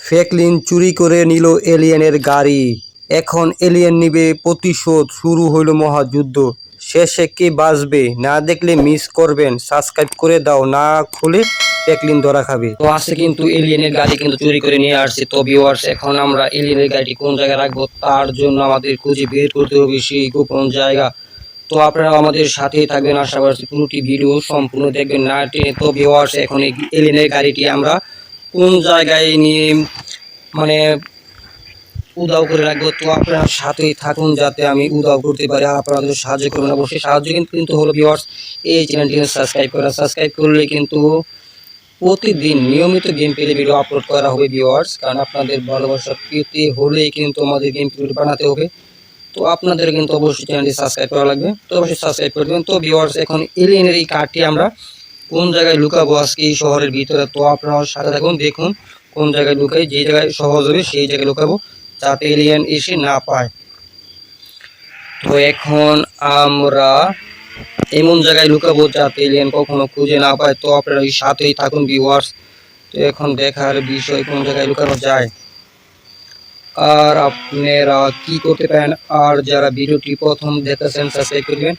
Franklin চুরি করে নিল এলিয়েনের গাড়ি। এখন এলিয়েন নিবে প্রতিশোধ। শুরু হইল মহাযুদ্ধ। শেষে কে বাঁচবে? না দেখলে মিস করবেন। সাবস্ক্রাইব করে দাও, না খুলে ফ্র্যাঙ্কলিন ধরা খাবে। তো আজকে কিন্তু এলিয়েনের গাড়ি কিন্তু চুরি করে নিয়ে আসছে। তো ভিউয়ার্স, এখন আমরা এলিয়েনের গাড়িটি কোন জায়গায় রাখবো তার জন্য আমাদের খুঁজে বের করতে হবে সেই গোপন জায়গা। তো আপনারা আমাদের সাথেই থাকবেন, আশা করছি পুরোটি ভিডিও সম্পূর্ণ দেখবেন না টেনে। তো ভিউয়ার্স, এখন এই এলিয়েনের গাড়িটি আমরা কোন জায়গায় নিয়ে মানে উদাও করে রাখবো। তো আপনারা সাথেই থাকুন যাতে আমি উদাও করতে পারি, আর আপনাদের সাহায্য করবেন। অবশ্যই সাহায্য কিন্তু হলো ভিউয়ার্স এই চ্যানেলটিকে সাবস্ক্রাইব করলে কিন্তু প্রতিদিন নিয়মিত গেম প্লে ভিডিও আপলোড করা হবে ভিউয়ার্স। কারণ আপনাদের ভালোবাসা পেতে হলেই কিন্তু আমাদের গেম প্লে বানাতে হবে। তো আপনাদের কিন্তু অবশ্যই চ্যানেলটি সাবস্ক্রাইব করা লাগবে। তো অবশ্যই সাবস্ক্রাইব করে দেবেন। তো ভিউয়ার্স, এখন এলিয়েনের এই কার্ডটি আমরা কোন জায়গায় লুকাবো আজকে এই শহরের ভিতরে। তো আপনারা সাথে থাকুন, দেখুন কোন জায়গায় লুকাই। যে জায়গায় সহজ হবে সেই জায়গায় লুকাবো যাতে এলিয়েন এসে না পায়। তো এখন আমরা এমন জায়গায় লুকাবো যাতে এলিয়েন কখনো খুঁজে না পায়। তো আপনারা এই সাথেই থাকুন ভিউয়ার্স। তো এখন দেখার বিষয় কোন জায়গায় লুকানো যায় আর আপনারা কি করতে পারেন। আর যারা ভিডিওটি প্রথম দেখতেছেন সাবস্ক্রাইব করে দিবেন,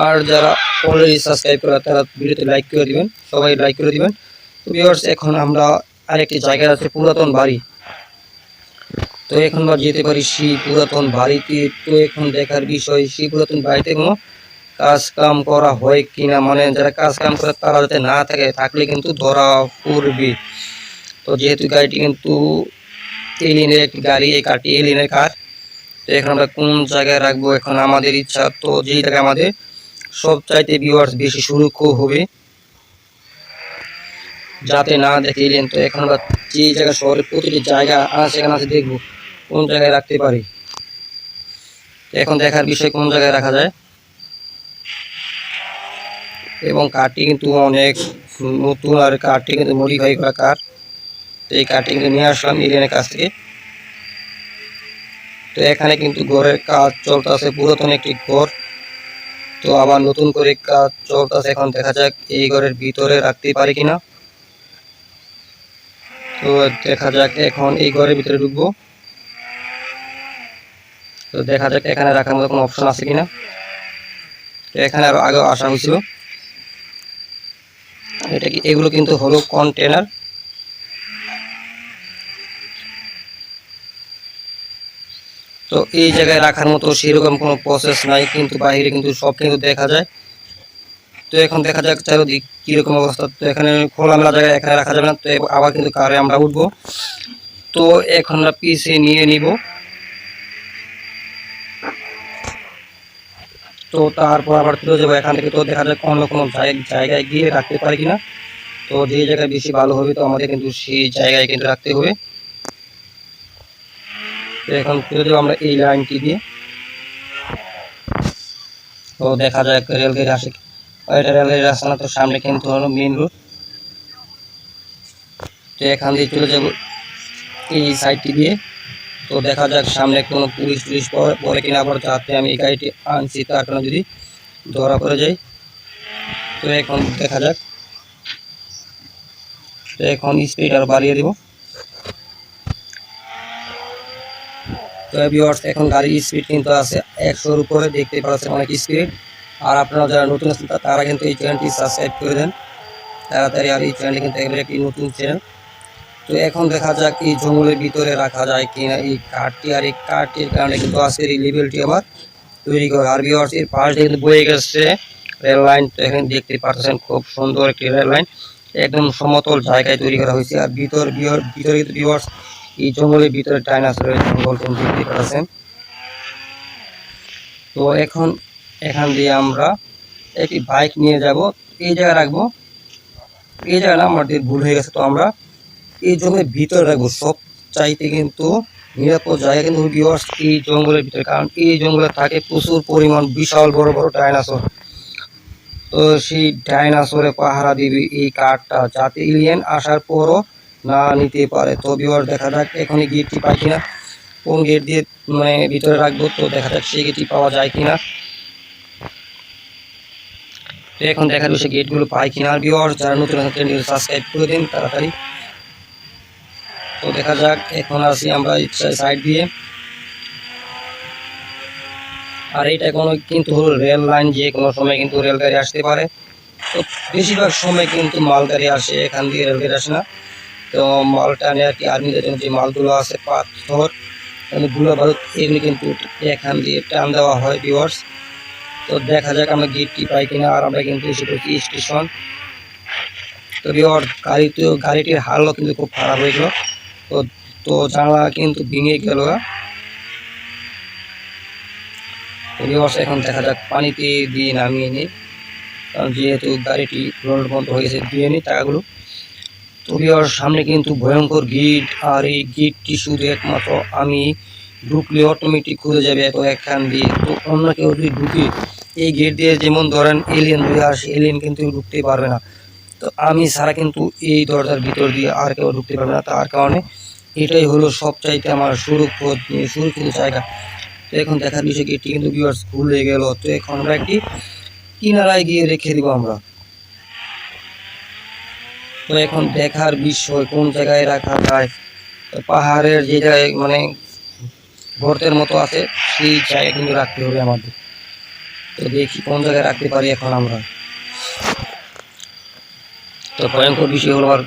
আর যারা অলরেডি সাবস্ক্রাইব করা তারা ভিডিওতে লাইক করে দিবেন, সবাই লাইক করে দিবেন। তো ভিউয়ার্স, এখন আমরা আরেকটি জায়গায় আছে পুরাতন বাড়ি। তো এখন আমরা যেতে পারি সেই পুরাতন বাড়িতে। তো এখন দেখার বিষয় সেই পুরাতন বাড়িতে কোনো কাজ কাম করা হয় কিনা, মানে যারা কাজ কাম করে তারা যাতে না থাকে, থাকলে কিন্তু ধরা পড়বে। তো যেহেতু গাড়িটি কিন্তু এলিয়েনের একটি গাড়ি, এই কারটি এলিয়েনের কার। তো এখন আমরা কোন জায়গায় রাখবো এখন আমাদের ইচ্ছা। তো যে জায়গায় আমাদের সব চাইতে ভিউয়ার্স বেশি সুরক্ষা হবে যাতে না দেখে এলিয়েন। তো এখন আমরা যে জায়গায় শহরের প্রতিটি জায়গা আছে সেখানে আছে দেখবো কোন জায়গায় রাখতে পারি। এখন দেখার বিষয় কোন জায়গায় রাখা যায়। এবং কারটি কিন্তু অনেক নতুন, আর কারটি কিন্তু মডিফাই করা কার। তো এই কারটি কিন্তু নিয়ে আসলাম এলিয়েনের কাছ থেকে। তো এখানে কিন্তু ঘরের কাজ চলতেছে, পুরাতন একটি ঘর। তো আবার নতুন করে কাজ চলতেছে। এখন দেখা যাক এই ঘরের ভিতরে রাখতে পারি কিনা। তো দেখা যাক এখন এই ঘরের ভিতরে ঢুকবো। তো দেখা যাক এখানে রাখার মতো কোনো অপশন আছে কিনা। তো এখানে আরো আগে আসা হয়েছিল। এটা কি, এগুলো কিন্তু হলো কন্টেনার। তো এই জায়গায় রাখার মতো সেরকম কোনো প্রসেস নাই, কিন্তু বাইরে কিন্তু সব কিন্তু দেখা যায়। তো এখন দেখা যাক চারিদিক কিরকম অবস্থা। তো এখানে খোলামেলা জায়গায় এখানে রাখা যাবে না। তো আবার কিন্তু কারে আমরা উঠবো। তো এখন আমরা পিছিয়ে নিয়ে নিব। তো তারপর আবার ফিরে যাবো এখান থেকে। তো দেখা যাক অন্য কোনো জায়গায় গিয়ে রাখতে পারি কিনা। তো যে জায়গায় বেশি ভালো হবে তো আমাদের কিন্তু সেই জায়গায় কিন্তু রাখতে হবে। তো এখন ফিরে যাবো আমরা এই লাইনটি দিয়ে। তো দেখা যাক রেলগাড়ি আসে। এটা রেলগাড়ির রাস্তা না, তো সামনে কিন্তু হলো মেন রোড। তো এখান দিয়ে চলে যাব এই সাইডটি দিয়ে। তো দেখা যাক সামনে কোনো পুলিশ টুলিশ পরে কিনা, আবার যাতে আমি এই গাড়িটি আনছি তার কারণে যদি ধরা পড়ে যাই। তো এখন দেখা যাক। তো এখন স্পিড আর বাড়িয়ে দেব। তো ভিউয়ার্স, এখন গাড়ির স্পিড কিন্তু আছে 100-র উপরে, দেখতে পাচ্ছেন অনেক স্পিড। আর আপনারা যারা নতুন আছেন তারা কিন্তু এই চ্যানেলটি সাবস্ক্রাইব করে দেন তাড়াতাড়ি। আর এই চ্যানেলটি কিন্তু একেবারে একটি নতুন চ্যানেল। তো এখন দেখা যাক এই জঙ্গলের ভিতরে রাখা যায় কিনা এই কারটি। আর এই কারটির কারণে কিন্তু আজকের এই লেভেলটি আবার তৈরি করে। আর ভিউয়ার্স, এর পাশ দিয়ে কিন্তু বয়ে গেছে রেল লাইন। তো এখানে দেখতে পাচ্ছেন খুব সুন্দর একটি রেল লাইন, একদম সমতল জায়গায় তৈরি করা হয়েছে। আর ভিতরে কিন্তু ভিউয়ার্স এই জঙ্গলের ভিতরে ডাইনোসরের জঙ্গল কিন্তু দেখতে পাচ্ছেন। তো এখন এখান দিয়ে আমরা একটি বাইক নিয়ে যাব, এই জায়গায় রাখবো। এই জায়গা না, আমাদের ভুল হয়ে গেছে। তো আমরা এই জঙ্গলের ভিতরে রাখবো, সব চাইতে কিন্তু নিরাপদ জায়গা কিন্তু ভিউয়ার্স এই জঙ্গলের ভিতরে। কারণ এই জঙ্গলে থাকে প্রচুর পরিমাণ বিশাল বড় বড় ডাইনোসর। তো সেই ডাইনোসরে পাহারা দিবে এই কাঠটা, যাতে এলিয়েন আসার পরও না নিতে পারে। তো ভিউয়ার্স, দেখা যাক এখনই গেটটি পাই কিনা, কোন গেট দিয়ে মানে ভিতরে রাখবো। তো দেখা যাক সেই গেটটি পাওয়া যায় কিনা। তো এখন দেখার বিষয় গেটগুলো পাই কিনা। আর ভিউয়ার্স, যারা নতুন চ্যানেলটি সাবস্ক্রাইব করে দিন তাড়াতাড়ি। তো দেখা যাক, এখন আসি আমরা সাইড দিয়ে। আর এটা কোনো কিন্তু হলো রেল লাইন, যে কোনো সময় কিন্তু রেলগাড়ি আসতে পারে। তো বেশিরভাগ সময় কিন্তু মালগাড়ি আসে, এখান দিয়ে রেলগাড়ি আসে না। তো মালটা নিয়ে আর কি আর্মিদের জন্য যে মালগুলো আছে, পাথর, গুঁড়া বারুদ, এগুলি কিন্তু এখান দিয়ে টান দেওয়া হয় ভিউয়ার্স। তো দেখা যাক আমরা গেটটি পাই কিনা। আর আমরা কিন্তু এসে পড়ছি স্টেশন। তো ভিউয়ার্স, গাড়িটির হালও কিন্তু খুব খারাপ হয়ে গেল। তো জানলা কিন্তু ভেঙে গেল। ভিউয়ার্স, এখন দেখা যাক পানিতে দিয়ে নামিয়ে নিই, কারণ যেহেতু গাড়িটি রোড বন্ধ হয়েছে, দিয়ে নিই টাকাগুলো। তো ভিউয়ার্স, সামনে কিন্তু ভয়ঙ্কর গেট, আর এই গেটটি শুধু একমাত্র আমি ঢুকলে অটোমেটিক খুলে যাবে এত এখান দিয়ে। তো অন্য কেউ যদি ঢুকে এই গেট দিয়ে, যেমন ধরেন এলিয়েন যদি আসে, এলিয়েন কিন্তু ঢুকতে পারবে না। তো আমি ছাড়া কিন্তু এই দরজার ভিতর দিয়ে আর কেউ ঢুকতে পারবে না। তার কারণে এটাই হলো সবচাইতে আমার সুরক্ষিত জায়গা। তো এখন দেখার বিষয় গেটটি কিন্তু ভিউয়ার্স খুলে গেল। তো এখন আমরা একটি কিনারায় গিয়ে রেখে দিব আমরা। তো এখন দেখার বিষয় কোন জায়গায় রাখা যায়। পাহাড়ের যে জায়গায় মানে গর্তের মতো আছে, সেই জায়গায় কিন্তু রাখতে হবে আমাদের। তো দেখি কোন জায়গায় রাখতে পারি এখন আমরা। তো ভয়ঙ্কর বিষয় হলো, আর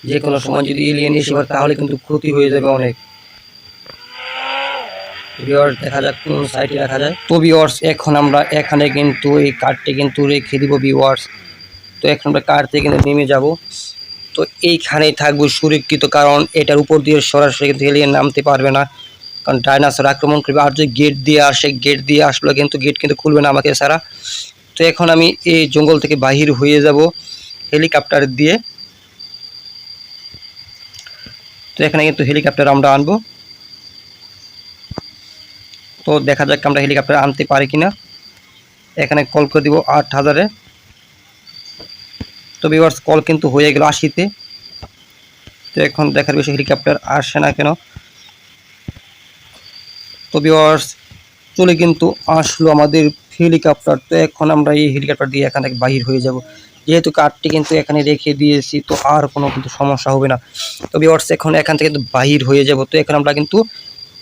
যে কোনো সময় যদি এলিয়েন এসে পারে তাহলে কিন্তু ক্ষতি হয়ে যাবে অনেক। ভিউয়ার্স, দেখা যাক কোন সাইডে রাখা যায়। তো ভিউয়ার্স, এখন আমরা এখানে কিন্তু এই কার্ডটি কিন্তু রেখে দিব ভিউয়ার্স। তো এখন আমরা কার থেকে কিন্তু নেমে যাব। তো এইখানেই থাকবো সুরক্ষিত, কারণ এটার উপর দিয়ে সরাসরি কিন্তু এলিয়েন নামতে পারবে না, কারণ ডাইনোসর আক্রমণ করবে। আর যদি গেট দিয়ে আসে, গেট দিয়ে আসলে কিন্তু গেট কিন্তু খুলবে না আমাকে ছাড়া। তো এখন আমি এই জঙ্গল থেকে বাহির হয়ে যাব হেলিকপ্টার দিয়ে। তো এখানে কিন্তু হেলিকপ্টার আমরা আনবো। তো দেখা যাক আমরা হেলিকপ্টার আনতে পারি কিনা। এখানে কল করে দিব 8000-এ। তো ভিউয়ার্স, কল কিন্তু হয়ে গেল 80-তে। তো এখন দেখার বিষয় হেলিকপ্টার আসে না কেন। তো ভিউয়ার্স, চলে কিন্তু আসলো আমাদের হেলিকপ্টার। তো এখন আমরা এই হেলিকপ্টার দিয়ে এখান থেকে বাহির হয়ে যাব, যেহেতু কার্ডটি কিন্তু এখানে রেখে দিয়েছি। তো আর কোনো কিন্তু সমস্যা হবে না। তো ভিউয়ার্স, এখন এখান থেকে কিন্তু বাহির হয়ে যাব। তো এখন আমরা কিন্তু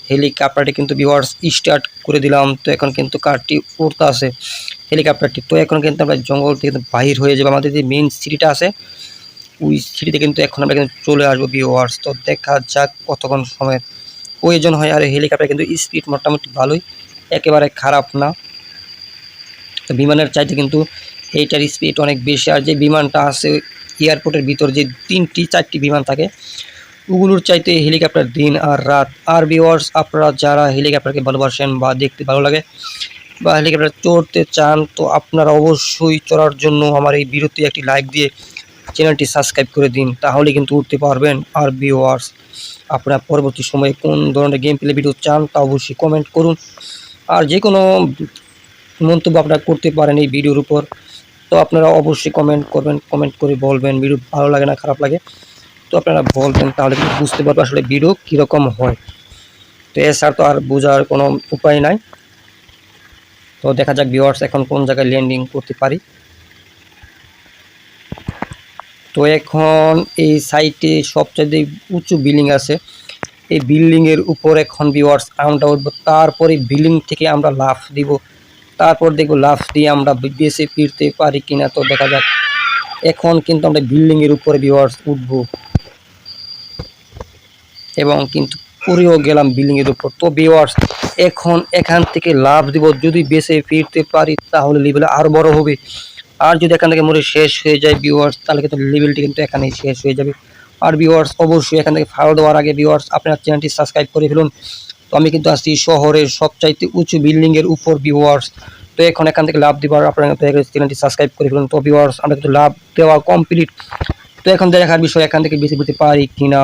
হেলিকপ্টারটি কিন্তু ভিউয়ার্স স্টার্ট করে দিলাম। তো এখন কিন্তু কারটি উড়তে আছে হেলিকপ্টারটি। তো এখন কিন্তু আমরা জঙ্গল থেকে কিন্তু বাহির হয়ে যাবো, আমাদের যে মেইন সিটিটা আছে ওই সিটিতে কিন্তু এখন আমরা কিন্তু চলে আসবো ভিউয়ার্স। তো দেখা যাক কতক্ষণ সময় প্রয়োজন হয়। আর হেলিকপ্টার কিন্তু স্পিড মোটামুটি ভালোই, একেবারে খারাপ না। তো বিমানের চাইতে কিন্তু এইটার স্পিড অনেক বেশি। আর যে বিমানটা আছে এয়ারপোর্টের ভিতর, যে 3-4টি বিমান থাকে, ওগুলোর চাইতে হেলিকপ্টার দিন আর রাত। আর ভিউয়ার্স, আপনারা যারা হেলিকপ্টারকে ভালোবাসেন বা দেখতে ভালো লাগে বা হেলিকপ্টার চড়তে চান, তো আপনারা অবশ্যই চড়ার জন্য আমার এই ভিডিওতে একটি লাইক দিয়ে চ্যানেলটি সাবস্ক্রাইব করে দিন, তাহলে কিন্তু উঠতে পারবেন। আর ভিউয়ার্স, আপনারা পরবর্তী সময়ে কোন ধরনের গেম প্লে ভিডিও চান তা অবশ্যই কমেন্ট করুন। আর যে কোনো মন্তব্য আপনারা করতে পারেন এই ভিডিওর উপর। তো আপনারা অবশ্যই কমেন্ট করবেন, কমেন্ট করে বলবেন ভিডিও ভালো লাগে না খারাপ লাগে। তো আপনারা বলবেন, তাহলে কিন্তু বুঝতে পারবো আসলে ভিডিও কীরকম হয়। তো এছাড়া তো আর বোঝার কোনো উপায় নাই। তো দেখা যাক ভিউয়ার্স, এখন কোন জায়গায় ল্যান্ডিং করতে পারি। তো এখন এই সাইটে সবচেয়ে উঁচু বিল্ডিং আছে, এই বিল্ডিংয়ের উপর এখন ভিউয়ার্স আমরা উঠবো। তারপরে বিল্ডিং থেকে আমরা লাফ দিব, তারপর দেখবো লাফ দিয়ে আমরা বেঁচে ফিরতে পারি কিনা। তো দেখা যাক, এখন কিন্তু আমরা বিল্ডিংয়ের উপরে ভিউয়ার্স উঠবো এবং কিন্তু পড়েও গেলাম বিল্ডিংয়ের উপর। তো ভিউয়ার্স, এখন এখান থেকে লাফ দিব, যদি বেঁচে ফিরতে পারি তাহলে লেভেল আরও বড় হবে। আর যদি এখান থেকে মরে শেষ হয়ে যায় ভিউয়ার্স, তাহলে কিন্তু লেভেলটি কিন্তু এখানেই শেষ হয়ে যাবে। আর ভিউয়ার্স, অবশ্যই এখান থেকে ফাল দেওয়ার আগে ভিউয়ার্স আপনার চ্যানেলটি সাবস্ক্রাইব করে ফেলুন। তো আমি কিন্তু আসছি শহরের সবচাইতে উঁচু বিল্ডিংয়ের উপর ভিউয়ার্স। তো এখন এখান থেকে লাভ দেওয়ার আপনারা চ্যানেলটি সাবস্ক্রাইব করে ফেলুন। তো ভিউয়ার্স, আমরা কিন্তু লাভ দেওয়া কমপ্লিট। তো এখন দেখার বিষয় এখান থেকে বেশি পেতে পারি কিনা।